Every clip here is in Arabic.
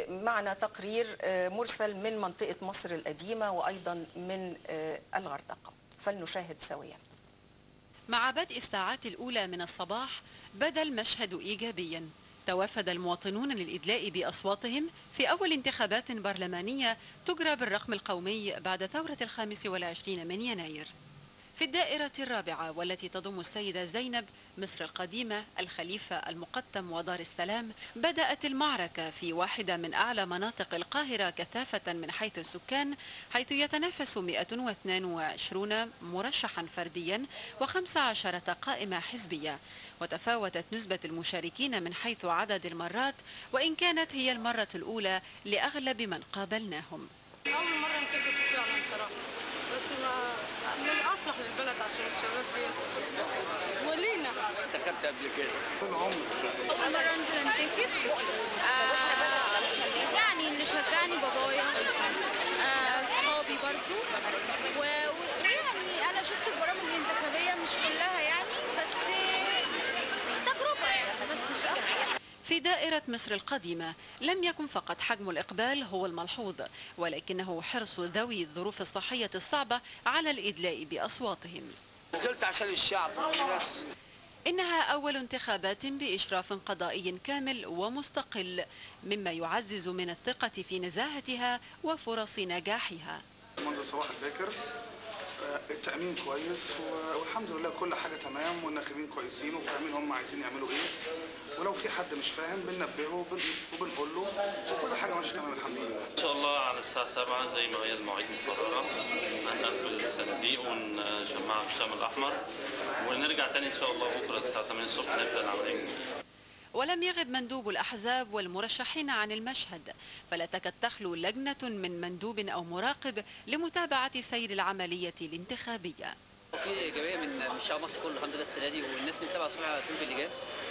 معنا تقرير مرسل من منطقة مصر القديمة وأيضا من الغردقة، فلنشاهد سويا. مع بدء الساعات الأولى من الصباح بدا المشهد إيجابيا. توافد المواطنون للإدلاء بأصواتهم في أول انتخابات برلمانية تجرى بالرقم القومي بعد ثورة 25 من يناير. في الدائرة الرابعة والتي تضم السيدة زينب، مصر القديمة، الخليفة، المقطم ودار السلام، بدأت المعركة في واحدة من أعلى مناطق القاهرة كثافة من حيث السكان، حيث يتنافس 122 مرشحا فرديا و15 قائمة حزبية. وتفاوتت نسبة المشاركين من حيث عدد المرات، وإن كانت هي المرة الأولى لأغلب من قابلناهم. أول مرة نكتب فعلا صراحة، بس ما من أصلح للبلد عشان الشباب فيها ولينا. انتخبت قبل كده أول مرة أنزل أنتخب. يعني اللي شجعني بابايا، أصحابي برضو، ويعني أنا شفت البرامج الانتخابية مش كلها يعني، بس تجربة يعني، بس مش أكتر. في دائرة مصر القديمة لم يكن فقط حجم الإقبال هو الملحوظ، ولكنه حرص ذوي الظروف الصحية الصعبة على الإدلاء بأصواتهم. نزلت عشان الشعب والناس. إنها أول انتخابات بإشراف قضائي كامل ومستقل، مما يعزز من الثقة في نزاهتها وفرص نجاحها. منذ صباح الباكر التأمين كويس والحمد لله كل حاجة تمام، والناخبين كويسين وفاهمين هم عايزين يعملوا ايه، ولو في حد مش فاهم بننبهه وبنقول له، وكل حاجة ماشية تمام الحمد لله. إن شاء الله على الساعة 7 زي ما هي المواعيد مقررة هنقفل الصناديق ونجمعها في الشام الأحمر، ونرجع تاني إن شاء الله بكرة الساعة 8 الصبح نبدأ العملية. ولم يغب مندوب الأحزاب والمرشحين عن المشهد، فلا تكاد تخلو لجنة من مندوب أو مراقب لمتابعة سير العملية الانتخابية. في إيجابية من شعب مصر كله الحمد لله السنة دي، والناس من 7 الصبح واقفين في اللجان.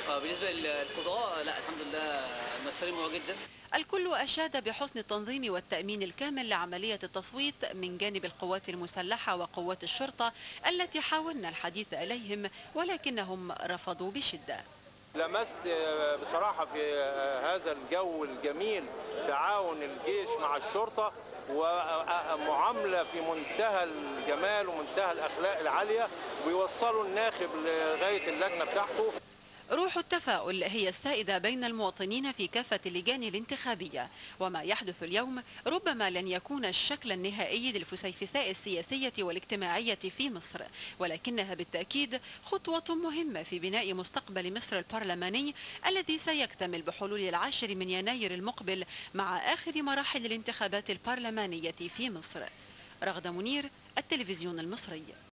بالنسبة للقضاء لا الحمد لله ميسرين جدا. الكل أشاد بحسن التنظيم والتأمين الكامل لعملية التصويت من جانب القوات المسلحة وقوات الشرطة التي حاولنا الحديث إليهم ولكنهم رفضوا بشدة. لمست بصراحة في هذا الجو الجميل تعاون الجيش مع الشرطة، ومعاملة في منتهى الجمال ومنتهى الأخلاق العالية، ويوصلوا الناخب لغاية اللجنة بتاعته. روح التفاؤل هي السائدة بين المواطنين في كافة اللجان الانتخابية، وما يحدث اليوم ربما لن يكون الشكل النهائي للفسيفساء السياسية والاجتماعية في مصر، ولكنها بالتأكيد خطوة مهمة في بناء مستقبل مصر البرلماني الذي سيكتمل بحلول 10 من يناير المقبل مع آخر مراحل الانتخابات البرلمانية في مصر. رغدة منير، التلفزيون المصري.